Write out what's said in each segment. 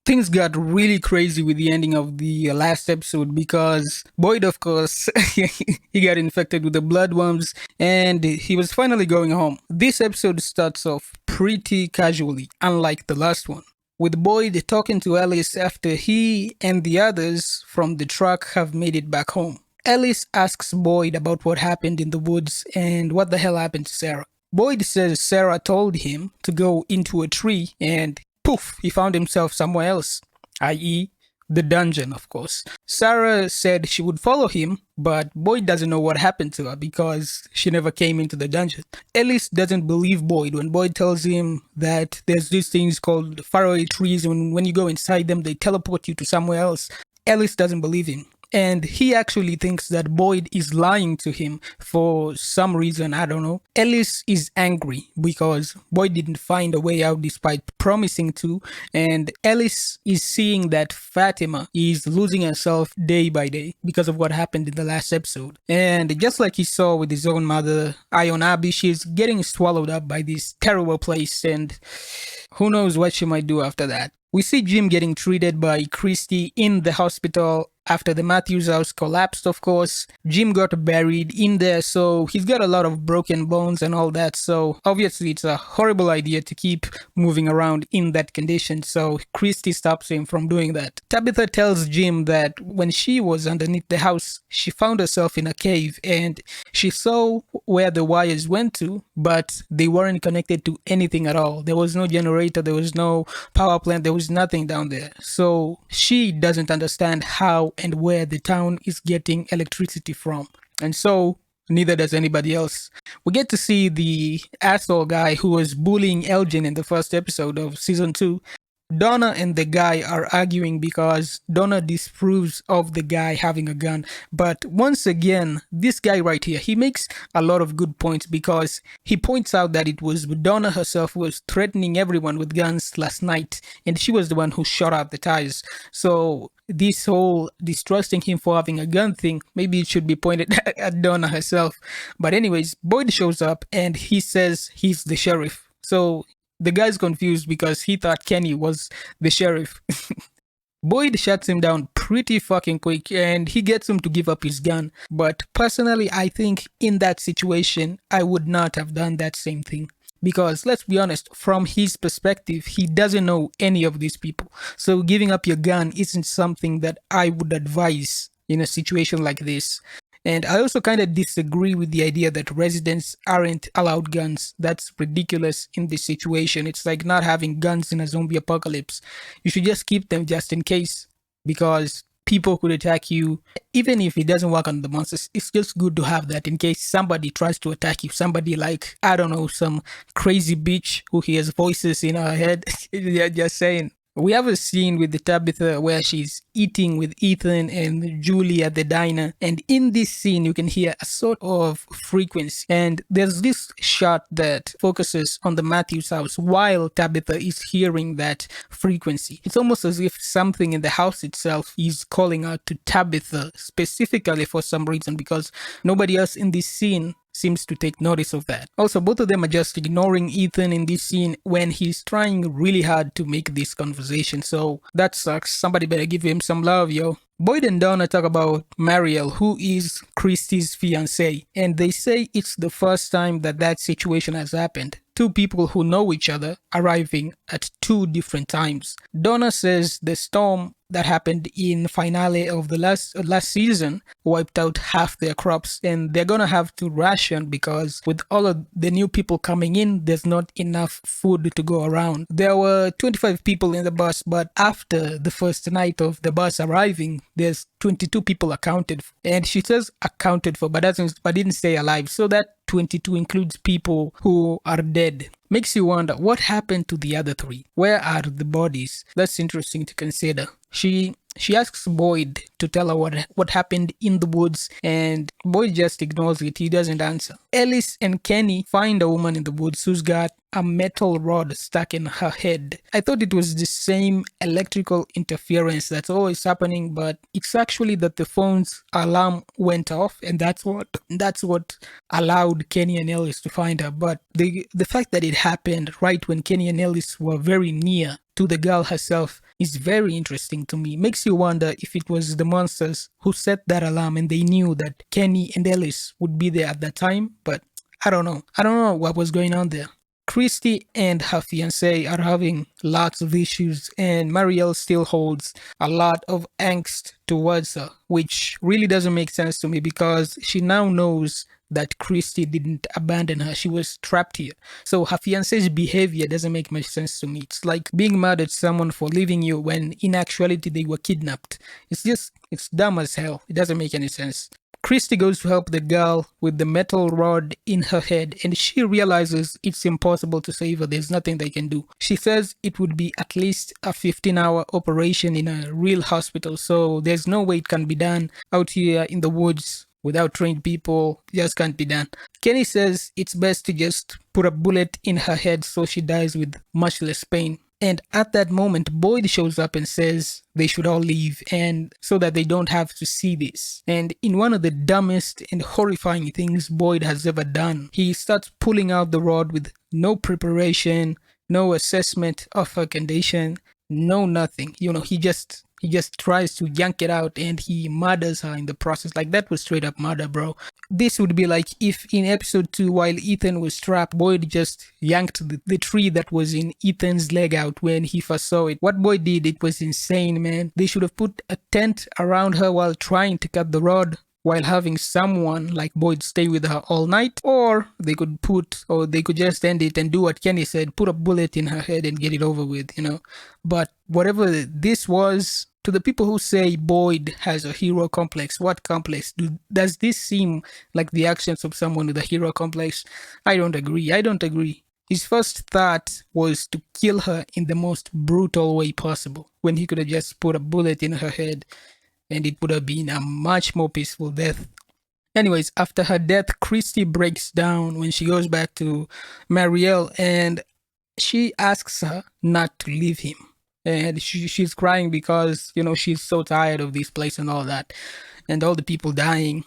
things got really crazy with the ending of the last episode because Boyd, of course, he got infected with the bloodworms and he was finally going home. This episode starts off pretty casually, unlike the last one, with Boyd talking to Alice after he and the others from the truck have made it back home. Alice asks Boyd about what happened in the woods and what the hell happened to Sarah. Boyd says Sarah told him to go into a tree and poof, he found himself somewhere else, i.e., the dungeon, of course. Sarah said she would follow him, but Boyd doesn't know what happened to her because she never came into the dungeon. Ellis doesn't believe Boyd when Boyd tells him that there's these things called faraway trees, and when you go inside them, they teleport you to somewhere else. Ellis doesn't believe him. And he actually thinks that Boyd is lying to him for some reason, I don't know. Ellis is angry because Boyd didn't find a way out despite promising to, and Ellis is seeing that Fatima is losing herself day by day because of what happened in the last episode. And just like he saw with his own mother, Ion Abbey, she's getting swallowed up by this terrible place, and who knows what she might do after that. We see Jim getting treated by Christy in the hospital after the Matthews house collapsed, of course. Jim got buried in there, so he's got a lot of broken bones and all that, so obviously it's a horrible idea to keep moving around in that condition, so Christy stops him from doing that. Tabitha tells Jim that when she was underneath the house, she found herself in a cave and she saw where the wires went to, but they weren't connected to anything at all. There was no generator, there was no power plant, there was nothing down there. So she doesn't understand how and where the town is getting electricity from. And so neither does anybody else. We get to see the asshole guy who was bullying Elgin in the first episode of season 2. Donna and the guy are arguing because Donna disapproves of the guy having a gun. But once again, this guy right here, he makes a lot of good points because he points out that it was Donna herself who was threatening everyone with guns last night, and she was the one who shot out the tires. So this whole distrusting him for having a gun thing, maybe it should be pointed at Donna herself. But anyways, Boyd shows up and he says he's the sheriff. So the guy's confused because he thought Kenny was the sheriff. Boyd shuts him down pretty fucking quick and he gets him to give up his gun. But personally, I think in that situation, I would not have done that same thing. Because let's be honest, from his perspective, he doesn't know any of these people. So giving up your gun isn't something that I would advise in a situation like this. And I also kind of disagree with the idea that residents aren't allowed guns. That's ridiculous in this situation. It's like not having guns in a zombie apocalypse. You should just keep them just in case, because people could attack you. Even if it doesn't work on the monsters, it's just good to have that in case somebody tries to attack you. Somebody like, I don't know, some crazy bitch who hears voices in her head. Yeah, just saying. We have a scene with the Tabitha where she's eating with Ethan and Julie at the diner, and in this scene you can hear a sort of frequency, and there's this shot that focuses on the Matthews house while Tabitha is hearing that frequency. It's almost as if something in the house itself is calling out to Tabitha specifically for some reason, because nobody else in this scene seems to take notice of that. Also, both of them are just ignoring Ethan in this scene when he's trying really hard to make this conversation, so that sucks. Somebody better give him some love, yo. Boyd and Donna talk about Mariel, who is Christy's fiancée, and they say it's the first time that that situation has happened. Two people who know each other arriving at two different times. Donna says the storm that happened in finale of the last season wiped out half their crops, and they're gonna have to ration because with all of the new people coming in, there's not enough food to go around. There were 25 people in the bus, but after the first night of the bus arriving, there's 22 people accounted for. And she says accounted for, but didn't say alive, so that 22 includes people who are dead. Makes you wonder what happened to the other 3. Where are the bodies? That's interesting to consider. She asks Boyd to tell her what happened in the woods, and Boyd just ignores it. He doesn't answer. Ellis and Kenny find a woman in the woods who's got a metal rod stuck in her head. I thought it was the same electrical interference that's always happening, but it's actually that the phone's alarm went off, and that's what allowed Kenny and Ellis to find her. But the fact that it happened right when Kenny and Ellis were very near to the girl herself is very interesting to me. Makes you wonder if it was the monsters who set that alarm and they knew that Kenny and Ellis would be there at that time, but I don't know. I don't know what was going on there. Christy and her fiance are having lots of issues, and Marielle still holds a lot of angst towards her, which really doesn't make sense to me because she now knows that Christy didn't abandon her. She was trapped here. So her fiance's behavior doesn't make much sense to me. It's like being mad at someone for leaving you when in actuality they were kidnapped. It's dumb as hell. It doesn't make any sense. Christy goes to help the girl with the metal rod in her head, and she realizes it's impossible to save her. There's nothing they can do. She says it would be at least a 15-hour operation in a real hospital, so there's no way it can be done out here in the woods without trained people. It just can't be done. Kenny says it's best to just put a bullet in her head so she dies with much less pain. And at that moment, Boyd shows up and says they should all leave, and so that they don't have to see this. And in one of the dumbest and horrifying things Boyd has ever done, he starts pulling out the rod with no preparation, no assessment of her condition, no nothing. He just tries to yank it out and he murders her in the process. Like, that was straight up murder, bro. This would be like if in episode 2, while Ethan was trapped, Boyd just yanked the tree that was in Ethan's leg out when he first saw it. What Boyd did, it was insane, man. They should have put a tent around her while trying to cut the rod, while having someone like Boyd stay with her all night, or they could just end it and do what Kenny said, put a bullet in her head and get it over with, But whatever this was, to the people who say Boyd has a hero complex, what complex? Does this seem like the actions of someone with a hero complex? I don't agree. His first thought was to kill her in the most brutal way possible, when he could have just put a bullet in her head and it would have been a much more peaceful death. Anyways, after her death, Christy breaks down when she goes back to Marielle and she asks her not to leave him. And she's crying because, she's so tired of this place and all that. And all the people dying,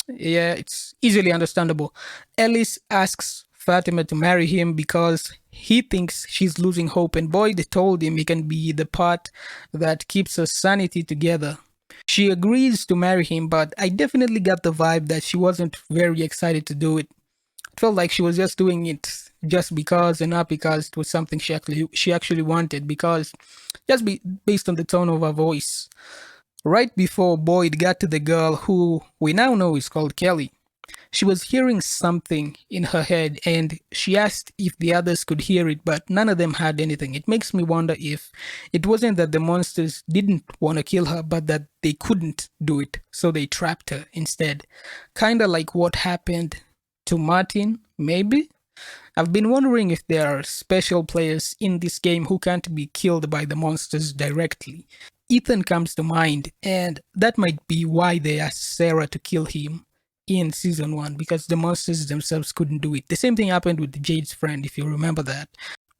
Yeah, it's easily understandable. Ellis asks Fatima to marry him because he thinks she's losing hope. And Boyd told him he can be the part that keeps her sanity together. She agrees to marry him, but I definitely got the vibe that she wasn't very excited to do it. It felt like she was just doing it just because and not because it was something she actually wanted, because based on the tone of her voice. Right before Boyd got to the girl who we now know is called Kelly, she was hearing something in her head and she asked if the others could hear it, but none of them had anything. It makes me wonder if it wasn't that the monsters didn't want to kill her, but that they couldn't do it, so they trapped her instead. Kinda like what happened to Martin, maybe? I've been wondering if there are special players in this game who can't be killed by the monsters directly. Ethan comes to mind, and that might be why they asked Sarah to kill him in season 1, because the monsters themselves couldn't do it. The same thing happened with Jade's friend, if you remember that.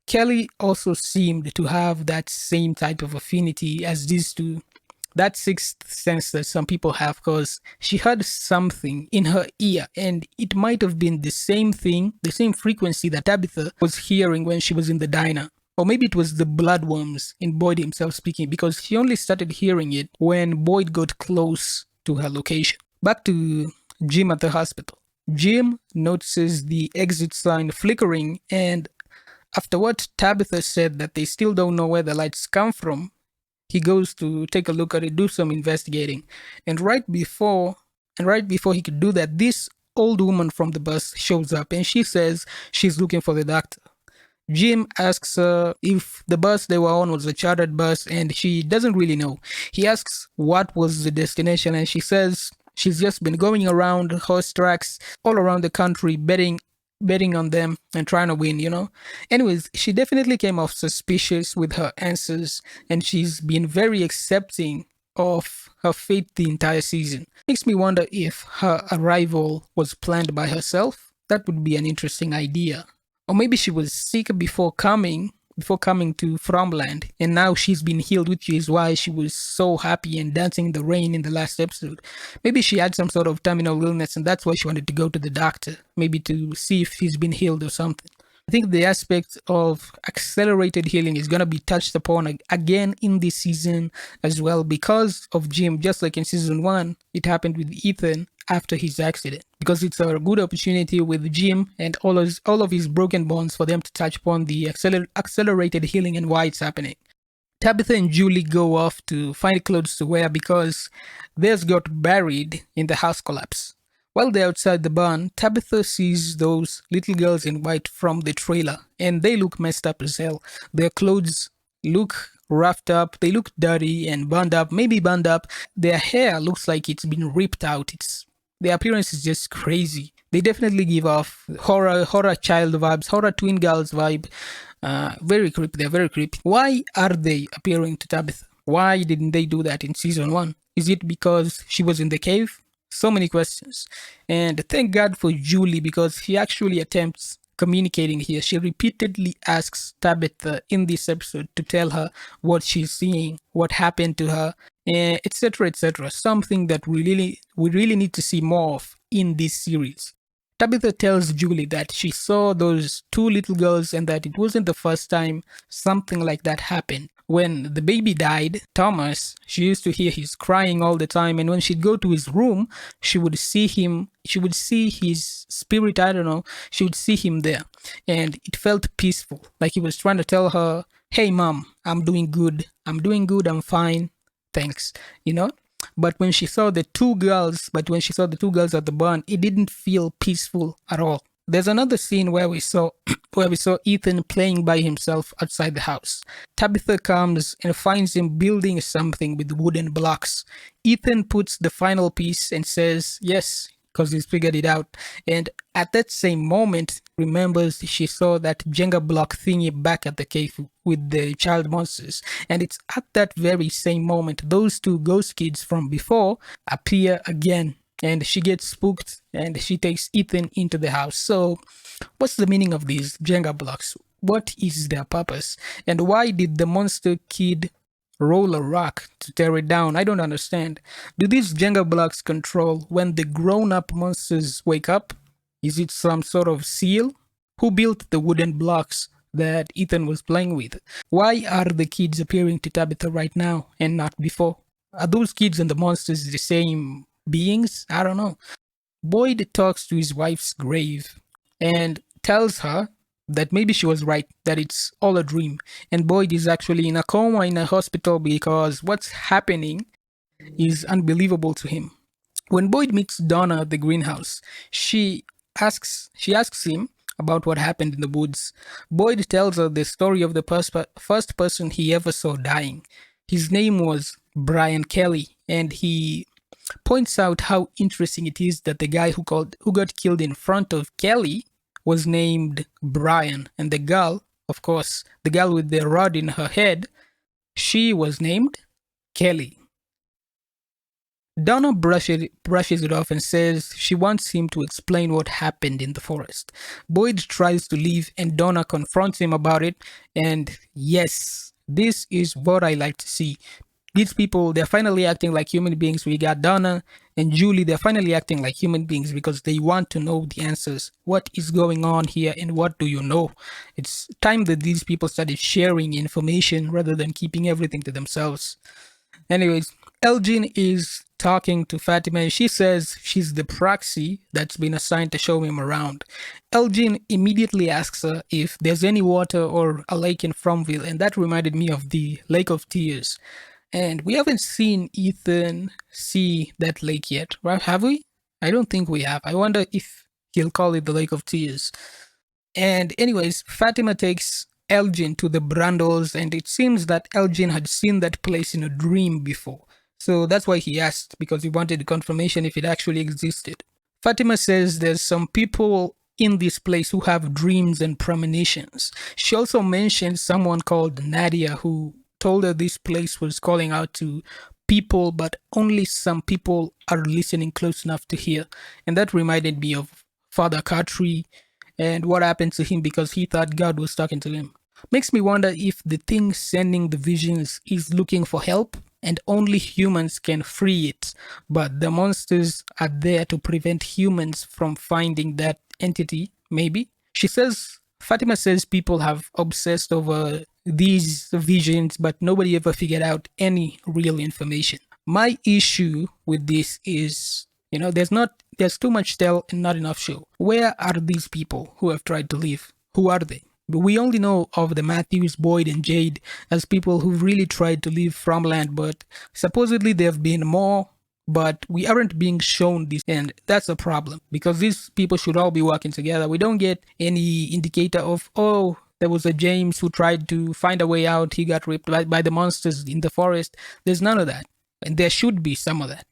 Kelly also seemed to have that same type of affinity as these two, that sixth sense that some people have, because she heard something in her ear, and it might have been the same thing, the same frequency that Tabitha was hearing when she was in the diner. Or maybe it was the bloodworms in Boyd himself speaking, because she only started hearing it when Boyd got close to her location. Back to Jim at the hospital. Jim notices the exit sign flickering, and after what Tabitha said that they still don't know where the lights come from, he goes to take a look at it, do some investigating. And right before he could do that, this old woman from the bus shows up and she says she's looking for the doctor. Jim asks her if the bus they were on was a chartered bus, and she doesn't really know. He asks what was the destination, and she says she's just been going around horse tracks all around the country, betting on them and trying to win, Anyways, she definitely came off suspicious with her answers, and she's been very accepting of her fate the entire season. Makes me wonder if her arrival was planned by herself. That would be an interesting idea. Or maybe she was sick before coming to Fromland, and now she's been healed, which is why she was so happy and dancing in the rain in the last episode. Maybe she had some sort of terminal illness, and that's why she wanted to go to the doctor, maybe to see if she's been healed or something. I think the aspect of accelerated healing is going to be touched upon again in this season as well because of Jim. Just like in season one, it happened with Ethan after his accident. Because it's a good opportunity with Jim and all of his broken bones for them to touch upon the accelerated healing and why it's happening. Tabitha and Julie go off to find clothes to wear because theirs got buried in the house collapse. While they're outside the barn, Tabitha sees those little girls in white from the trailer, and they look messed up as hell. Their clothes look roughed up, they look dirty and burned up, maybe burned up. Their hair looks like it's been ripped out. Their appearance is just crazy. They definitely give off horror child vibes, horror twin girls vibe. Very creepy. They're very creepy. Why are they appearing to Tabitha? Why didn't they do that in season one? Is it because she was in the cave? So many questions. And thank God for Julie because he actually attempts communicating here. She repeatedly asks Tabitha in this episode to tell her what she's seeing, what happened to her, etc., etc. Something that we really need to see more of in this series. Tabitha tells Julie that she saw those two little girls and that it wasn't the first time something like that happened. When the baby died, Thomas, she used to hear his crying all the time, and when she'd go to his room, she would see his spirit, I don't know, she would see him there. And it felt peaceful, like he was trying to tell her, hey mom, I'm doing good, I'm fine, thanks, you know? But when she saw the two girls at the barn, it didn't feel peaceful at all. There's another scene where we saw Ethan playing by himself outside the house. Tabitha comes and finds him building something with wooden blocks. Ethan puts the final piece and says yes, because he's figured it out. And at that same moment, remembers she saw that Jenga block thingy back at the cave with the child monsters. And it's at that very same moment those two ghost kids from before appear again. And she gets spooked and she takes Ethan into the house. So, what's the meaning of these Jenga blocks? What is their purpose? And why did the monster kid roll a rock to tear it down? I don't understand. Do these Jenga blocks control when the grown-up monsters wake up? Is it some sort of seal? Who built the wooden blocks that Ethan was playing with? Why are the kids appearing to Tabitha right now and not before? Are those kids and the monsters the same beings? I don't know. Boyd talks to his wife's grave and tells her that maybe she was right, that it's all a dream. And Boyd is actually in a coma in a hospital because what's happening is unbelievable to him. When Boyd meets Donna at the greenhouse, she asks him about what happened in the woods. Boyd tells her the story of the first person he ever saw dying. His name was Brian Kelly, and he points out how interesting it is that the guy who got killed in front of Kelly was named Brian, and the girl, of course, the girl with the rod in her head, she was named Kelly. Donna brushes it off and says she wants him to explain what happened in the forest. Boyd tries to leave and Donna confronts him about it, and yes, this is what I like to see. These people, they're finally acting like human beings. We got Donna and Julie, they're finally acting like human beings because they want to know the answers. What is going on here and what do you know? It's time that these people started sharing information rather than keeping everything to themselves. Anyways, Elgin is talking to Fatima and she says she's the proxy that's been assigned to show him around. Elgin immediately asks her if there's any water or a lake in Fromville, and that reminded me of the Lake of Tears. And we haven't seen Ethan see that lake yet, right? Have we? I don't think we have. I wonder if he'll call it the Lake of Tears. And anyways, Fatima takes Elgin to the Brandos, and it seems that Elgin had seen that place in a dream before. So that's why he asked, because he wanted confirmation if it actually existed. Fatima says there's some people in this place who have dreams and premonitions. She also mentioned someone called Nadia who told her this place was calling out to people, but only some people are listening close enough to hear. And that reminded me of Father Katri and what happened to him because he thought God was talking to him. Makes me wonder if the thing sending the visions is looking for help and only humans can free it, but the monsters are there to prevent humans from finding that entity, maybe. She says Fatima says people have obsessed over these visions, but nobody ever figured out any real information. My issue with this is, there's too much tell and not enough show. Where are these people who have tried to leave? Who are they? We only know of the Matthews, Boyd, and Jade as people who really tried to leave from land, but supposedly there have been more, but we aren't being shown this, and that's a problem because these people should all be working together. We don't get any indicator of, oh, there was a James who tried to find a way out, he got ripped by the monsters in the forest. There's none of that, and there should be some of that.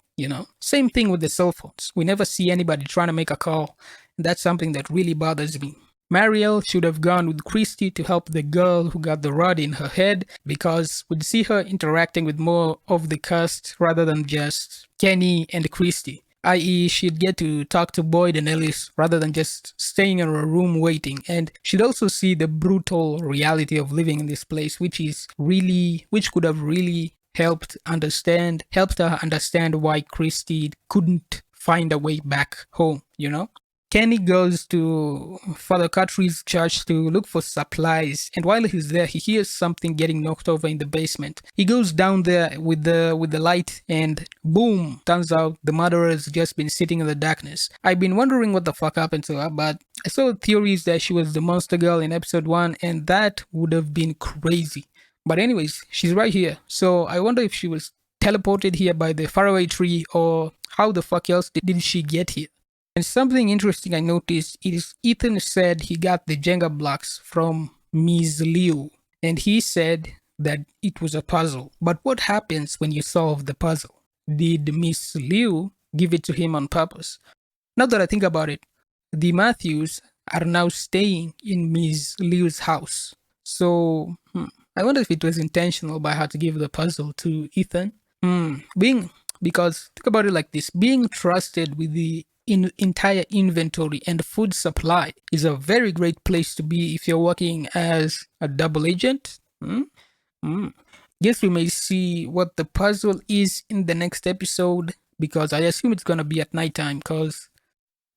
Same thing with the cell phones. We never see anybody trying to make a call. That's something that really bothers me. Mariel should have gone with Christy to help the girl who got the rod in her head, because we'd see her interacting with more of the cast rather than just Kenny and Christy. I.e., she'd get to talk to Boyd and Ellis rather than just staying in her room waiting. And she'd also see the brutal reality of living in this place, which could have really helped her understand why Christy couldn't find a way back home, Kenny goes to Father Catherine's church to look for supplies, and while he's there, he hears something getting knocked over in the basement. He goes down there with the light, and boom! Turns out the murderer has just been sitting in the darkness. I've been wondering what the fuck happened to her, but I saw theories that she was the monster girl in episode 1, and that would have been crazy. But anyways, she's right here, so I wonder if she was teleported here by the faraway tree, or how the fuck else did she get here? And something interesting I noticed is Ethan said he got the Jenga blocks from Ms. Liu, and he said that it was a puzzle. But what happens when you solve the puzzle? Did Miss Liu give it to him on purpose? Now that I think about it, the Matthews are now staying in Ms. Liu's house. So, I wonder if it was intentional by her to give the puzzle to Ethan. Because think about it like this, being trusted with the entire inventory and food supply is a very great place to be if you're working as a double agent. Guess we may see what the puzzle is in the next episode, because I assume it's gonna be at nighttime, because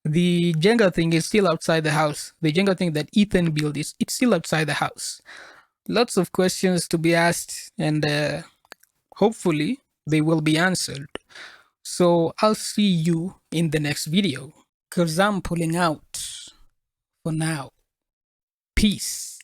the Jenga thing is still outside the house. The Jenga thing that Ethan built it's still outside the house. Lots of questions to be asked, and hopefully they will be answered. So I'll see you in the next video, because I'm pulling out for now. Peace.